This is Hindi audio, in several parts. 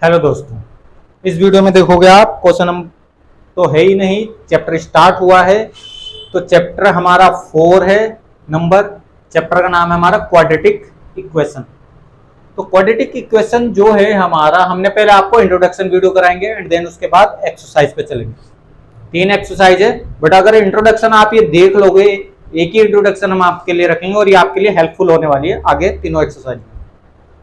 हेलो दोस्तों, इस वीडियो में देखोगे आप क्वेश्चन नंबर तो है ही नहीं, चैप्टर स्टार्ट हुआ है। तो चैप्टर हमारा 4 है नंबर। चैप्टर का नाम है हमारा क्वाड्रेटिक इक्वेशन। तो क्वाड्रेटिक इक्वेशन जो है हमारा, हमने पहले आपको इंट्रोडक्शन वीडियो कराएंगे एंड देन उसके बाद एक्सरसाइज पे चलेंगे। 3 एक्सरसाइज है, बट अगर इंट्रोडक्शन आप ये देख लोगे, एक ही इंट्रोडक्शन हम आपके लिए रखेंगे और ये आपके लिए हेल्पफुल होने वाली है आगे तीनों एक्सरसाइज में।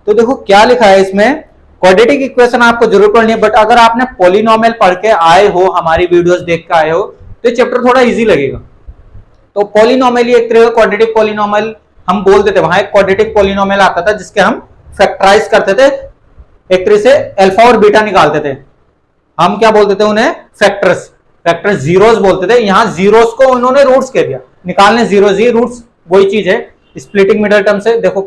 तो देखो क्या लिखा है इसमें, क्वाड्रेटिक इक्वेशन आपको जरूर पढ़नी है, बट अगर आपने पॉलिनोमियल पढ़ के आए हो, हमारी वीडियोस देख के आए हो, तो ये चैप्टर थोड़ा इजी लगेगा। तो पॉलिनोमियल ही एक तरह का क्वाड्रेटिक पॉलिनोमियल हम बोलते थे। वहां एक क्वाड्रेटिक पॉलिनोमियल आता था जिसके हम फैक्टराइज करते थे, एक तरह से अल्फा और बीटा निकालते थे। हम क्या बोलते थे उन्हें? फैक्टर्स। फैक्टर्स जीरोस बोलते थे। यहां जीरोस को उन्होंने रूट्स कह दिया, निकालने जीरो जी रूट्स वही चीज है। स्प्लिटिंग मिडल टर्म से देखो,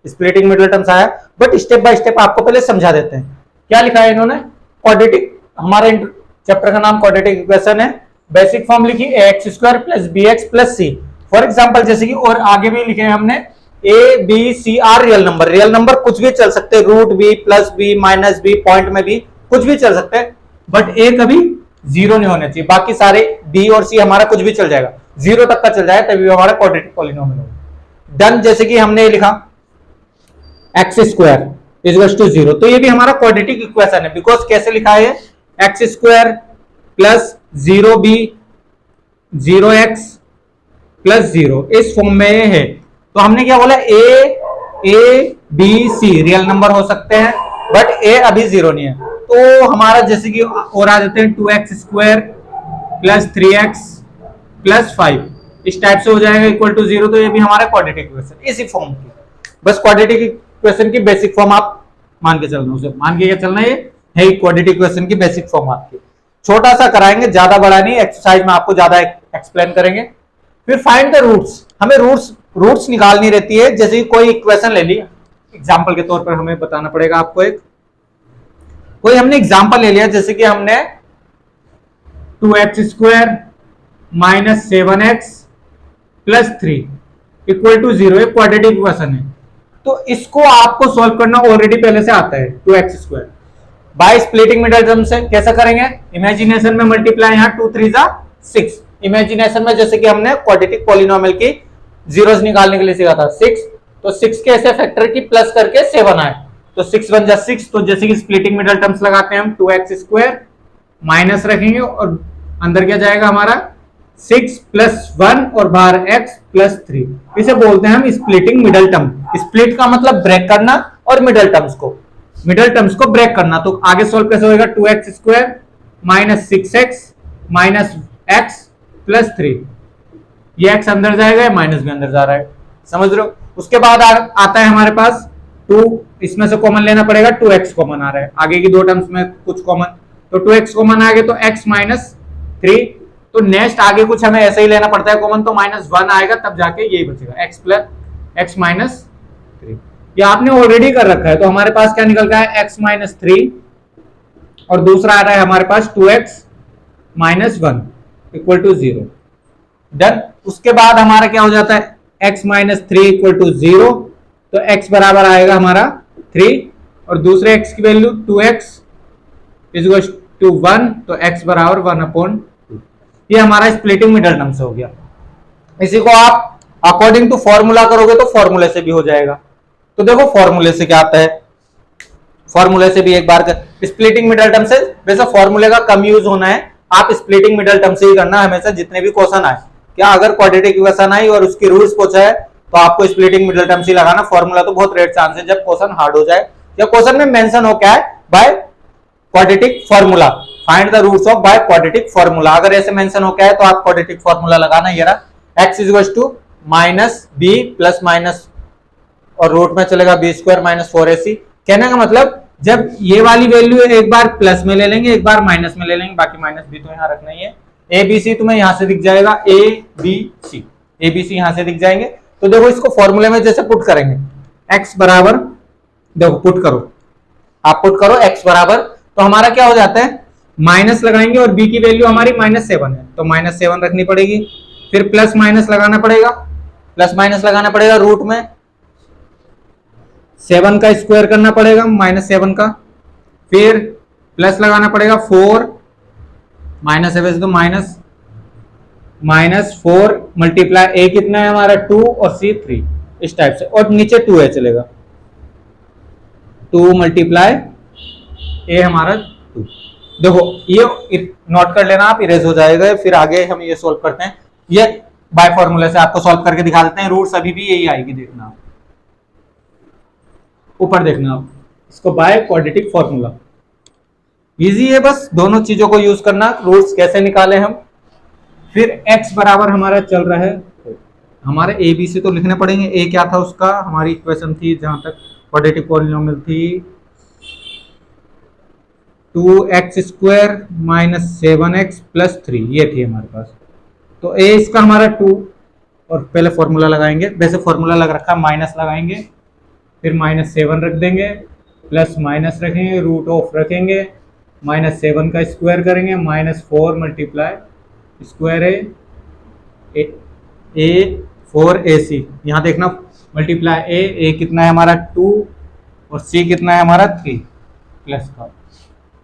स्प्लिटिंग मिडल टर्म्स आया, बट स्टेप बाय स्टेप आपको पहले समझा देते हैं। क्या लिखा है इन्होंने? क्वाड्रेटिक, हमारे चैप्टर का नाम क्वाड्रेटिक इक्वेशन है। बेसिक फॉर्म लिखी ax square plus bx plus c। For example जैसे कि, और आगे भी लिखे हैं हमने a b c are real number. Real number कुछ भी चल सकते हैं, root B plus B minus B, point में भी कुछ भी चल सकते हैं, बट a कभी जीरो नहीं होना चाहिए। बाकी सारे b और c हमारा कुछ भी चल जाएगा, जीरो तक का चल जाए तभी हमारा क्वाड्रेटिक पॉलिनोमियल होगा। डन। जैसे कि हमने लिखा X square is to zero, तो ये भी हमारा क्वाड्रेटिक इक्वेशन है। बिकॉज कैसे लिखा है? X square plus zero B zero X plus zero, इस फॉर्म में है। तो हमने क्या बोला? A B C real number हो सकते हैं, बट ए अभी जीरो नहीं है। तो हमारा जैसे कि और आ जाते हैं 2x square plus 3x plus 5, इस टाइप से हो जाएगा इक्वल टू जीरो। तो ये भी हमारा क्वाड्रेटिक इक्वेशन इसी फॉर्म की। बस क्वाड्रेटिक इक्वेशन की बेसिक फॉर्म आप मान के चलना, उसे मान के क्या चलना है क्वाड्रेटिक इक्वेशन की बेसिक फॉर्म आपकी। छोटा सा कराएंगे, ज्यादा बड़ा नहीं। एक्सरसाइज में आपको ज्यादा एक्सप्लेन करेंगे। फिर फाइंड द रूट्स। हमें रूट्स निकालनी रहती है। जैसे कोई इक्वेशन ले ली, एग्जांपल के तौर पर हमें बताना पड़ेगा आपको। कोई हमने एग्जांपल ले लिया, जैसे कि हमने 2x square minus 7x plus 3 equal to zero, एक क्वाड्रेटिक इक्वेशन है। तो इसको आपको सॉल्व करना ऑलरेडी पहले से आता है। 2x square by splitting middle term से कैसे करेंगे? इमेजिनेशन में मल्टीप्लाई, यहाँ 2 3 जा 6। इमेजिनेशन में जैसे कि हमने क्वाड्रेटिक पॉलिनोमियल की जीरोस निकालने के लिए सीखा था 6, तो 6 के ऐसे फैक्टर की प्लस करके 7 आए, तो 6 1 जा 6। तो जैसे कि स्प्लिटिंग मिडल टर्म्स लगाते हैं हम, 2x स्क्वायर माइनस रखेंगे और अंदर क्या जाएगा हमारा 6 प्लस 1 और बाहर x प्लस 3। इसे बोलते हैं हम स्प्लिटिंग मिडल टर्म। स्प्लिट का मतलब ब्रेक करना, और मिडल टर्म्स को ब्रेक करना। तो आगे सॉल्व कैसे होगा? 2x square minus 6x minus x plus 3, ये x अंदर जाएगा, माइनस भी अंदर जा रहा है, समझ रहे हो? उसके बाद आता है हमारे पास 2, इसमें से कॉमन लेना पड़ेगा, 2x कॉमन आ रहा है। आगे की दो टर्म्स में कुछ कॉमन, तो 2x कॉमन आ गया, तो x माइनस 3। तो नेक्स्ट आगे कुछ हमें ऐसे ही लेना पड़ता है कॉमन, तो माइनस 1 आएगा, तब जाके यही बचेगा x प्लस x माइनस 3। ये आपने ऑलरेडी कर रखा है। तो हमारे पास क्या निकल गया है? x माइनस 3, और दूसरा आ रहा है हमारे पास 2x minus 1 equal to 0। Done. उसके बाद हमारा क्या हो जाता है? x माइनस 3 इक्वल टू 0, तो x बराबर आएगा हमारा 3, और दूसरे x की वैल्यू 2x इक्वल टू 1, तो x बराबर 1/2। ये हमारा स्प्लिटिंग मिडल टर्म से हो गया। इसी को आप अकॉर्डिंग टू फॉर्मूला करोगे तो फॉर्मूले से भी हो जाएगा। तो देखो फॉर्मूले से क्या आता है, फॉर्मूले से भी एक बार स्प्लिटिंग मिडल टर्म से, वैसे फॉर्मूले का कम यूज होना है, आप स्प्लिटिंग मिडल टर्म से ही करना हमेशा जितने भी क्वेश्चन आए। क्या अगर क्वाड्रेटिक इक्वेशन आई और उसकी रूल्स पूछा है तो आपको स्प्लिटिंग मिडल टर्म से लगाना। फॉर्मूला तो बहुत रेयर चांस है जब क्वेश्चन हार्ड हो जाए, या क्वेश्चन में मेंशन हो क्या है? By quadratic formula, find the roots of by quadratic formula. अगर ऐसे मेंशन हो क्या है तो आप क्वाड्रेटिक फॉर्मूला लगाना। ये रहा x equal to minus B plus minus, और रूट में चलेगा बी स्क्वायर माइनस 4ac। कहने का मतलब जब ये वाली वैल्यू एक बार प्लस में ले लेंगे, एक बार माइनस में ले लेंगे, बाकी माइनस भी तो यहाँ रखना ही है। ए बी सी तुम्हें यहां से दिख जाएगा, ए बी सी यहां से दिख जाएंगे। तो देखो इसको फॉर्मूले में जैसे पुट करेंगे, x बराबर, देखो पुट करो, आप पुट करो x बराबर, तो हमारा क्या हो जाता है? माइनस लगाएंगे, और b की वैल्यू हमारी -7 है, तो -7 रखनी पड़ेगी। फिर प्लस माइनस लगाना पड़ेगा, प्लस माइनस लगाना पड़ेगा, रूट में 7 का स्क्वायर करना पड़ेगा, -7 का, फिर प्लस लगाना पड़ेगा 4 माइनस है वैसे तो -4 मल्टीप्लाई ए कितना है हमारा 2 और सी 3 इस टाइप से, और नीचे 2 है चलेगा, 2 मल्टीप्लाई ए हमारा 2। देखो ये नोट कर लेना आप, इरेज हो जाएगा। फिर आगे हम ये सॉल्व करते हैं, ये बाय फॉर्मूला से आपको सॉल्व करके दिखा देते हैं। रूट्स अभी भी यही आएगी, देखना आप ऊपर देखना आप, इसको बाय क्वाड्रेटिक फॉर्मूला इजी है, बस दोनों चीजों को यूज करना। रूट्स कैसे निकाले हम, फिर x बराबर हमारा चल रहा है, हमारे ए बी सी तो लिखने पड़ेंगे। ए क्या था उसका, हमारी इक्वेशन थी जहां तक क्वाड्रेटिक पॉलिनोमियल थी 2x² - 7x + 3, ये थी हमारे पास। तो ए इसका हमारा 2, और पहले फॉर्मूला लगाएंगे, वैसे फॉर्मूला लग रखा माइनस लगाएंगे, फिर -7 रख देंगे, प्लस माइनस रखेंगे, रूट ऑफ रखेंगे, -7 का स्क्वायर करेंगे, -4 मल्टीप्लाई स्क्वायर ए 4ac, यहाँ देखना मल्टीप्लाई ए कितना है हमारा 2 और सी कितना है हमारा 3 प्लस का,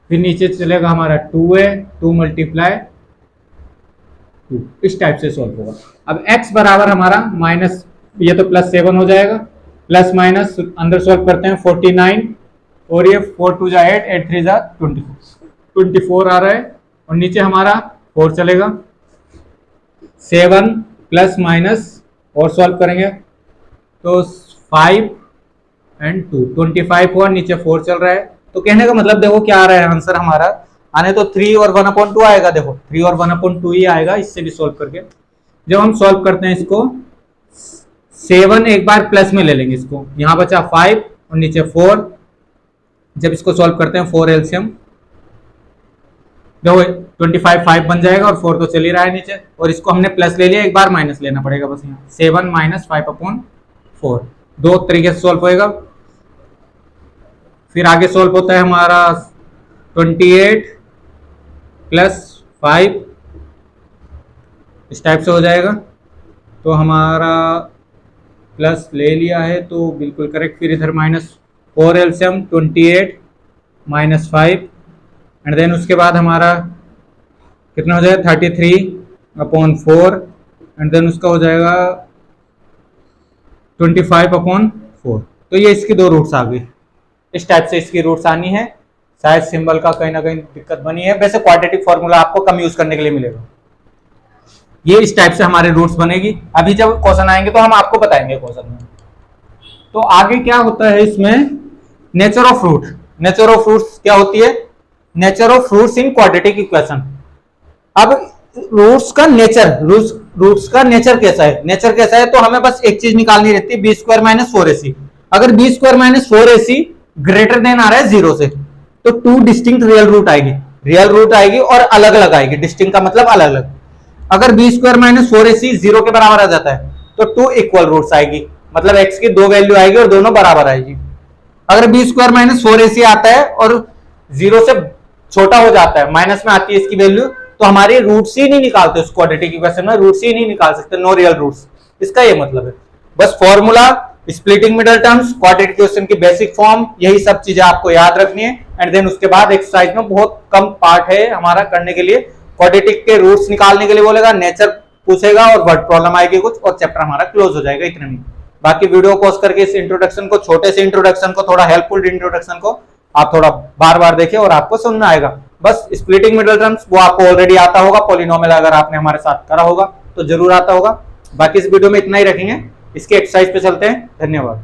फिर नीचे चलेगा हमारा 2 है, 2 मल्टीप्लाई 2, इस टाइप से सॉल्व होगा। अब x बराबर हमारा माइनस, ये तो +7 हो जाएगा, प्लस माइनस अंदर सॉल्व करते हैं 49, और ये 4 2 8, 8 3 24 आ रहा है, और नीचे हमारा 4 चलेगा, 7 प्लस माइनस और सॉल्व करेंगे तो 5 और 2 25 हुआ, नीचे 4 चल रहा है। तो कहने का मतलब देखो क्या आ रहा है आंसर हमारा, आने तो 3 और 1/2 आएगा, देखो 3 और 1/2 ही आएगा, इससे भी सॉल्व करके। जब हम सॉल्व करते हैं इसको, 7 एक बार प्लस में ले लेंगे इसको, यहाँ बचा 5 और नीचे 4, जब इसको सॉल्व करते हैं 4 एलसीएम, देखो 25 5 बन जाएगा, और 4 तो चल ही रहा है नीचे, और इसको हमने प्लस ले लिया, एक बार माइनस लेना पड़ेगा बस यहाँ, 7 - 5/4, दो तरीके से सॉल्व होएगा। फिर आगे सॉल्व होता है हमारा 28 + 5, इस टाइप से हो जाएगा। तो हमारा प्लस ले लिया है तो बिल्कुल करेक्ट, फिर इधर -4 एलसीएम 28 - 5, एंड देन उसके बाद हमारा कितना हो जाएगा 33/4, एंड देन उसका हो जाएगा 25/4। तो ये इसकी दो रूट्स आ गई, इस टाइप से इसकी रूट्स आनी है। शायद सिंबल का कहीं ना कहीं दिक्कत बनी है, वैसे क्वाड्रेटिक फॉर्मूला आपको कम यूज करने के लिए मिलेगा। ये इस टाइप से हमारे रूट्स बनेगी। अभी जब क्वेश्चन आएंगे तो हम आपको बताएंगे क्वेश्चन में। तो आगे क्या होता है इसमें, nature of root. Nature of roots क्या होती है, nature of roots in quadratic equation. अब रूट्स का नेचर, रूट्स का नेचर कैसा है, नेचर कैसा है, तो हमें बस एक चीज निकालनी रहती है, b² - 4ac। अगर b² - 4ac ग्रेटर देन आ रहा है 0 से, तो 2 डिस्टिंक्ट रियल रूट आएगी, रियल रूट आएगी और अलग अलग आएगी, डिस्टिंक्ट का मतलब अलग अलग। अगर b² - 4ac 0 के बराबर आ जाता है तो 2 इक्वल रूट्स आएगी, मतलब x की 2 वैल्यू आएगी और दोनों बराबर आएगी। अगर b² - 4ac आता है और 0 से छोटा हो जाता है, माइनस में आती है इसकी वैल्यू, तो हमारे रूट्स ही नहीं निकालते उस क्वाड्रेटिक इक्वेशन में, रूट्स ही नहीं निकाल सकते, नो रियल रूट्स। इसका ये मतलब है, बस formula, splitting middle terms, quadratic equation की बेसिक फॉर्म, यही सब चीजें आपको याद रखनी है। एंड देन उसके बाद एक्सरसाइज में बहुत कम पार्ट है हमारा करने के लिए, क्वाड्रेटिक के रूट्स निकालने के लिए बोलेगा, नेचर पूछेगा और वर्ड प्रॉब्लम आएगी कुछ, और चैप्टर हमारा क्लोज हो जाएगा इतने में। बाकी वीडियो पॉज करके इस इंट्रोडक्शन को, छोटे से इंट्रोडक्शन को, थोड़ा हेल्पफुल इंट्रोडक्शन को आप थोड़ा बार बार देखें और आपको समझ में आएगा। बस स्प्लिटिंग मिडल टर्म्स वो आपको ऑलरेडी आता होगा, पॉलिनोमियल अगर आपने हमारे साथ करा होगा तो जरूर आता होगा। बाकी इस वीडियो में इतना ही रखेंगे, इसके एक्सरसाइज पे चलते हैं। धन्यवाद।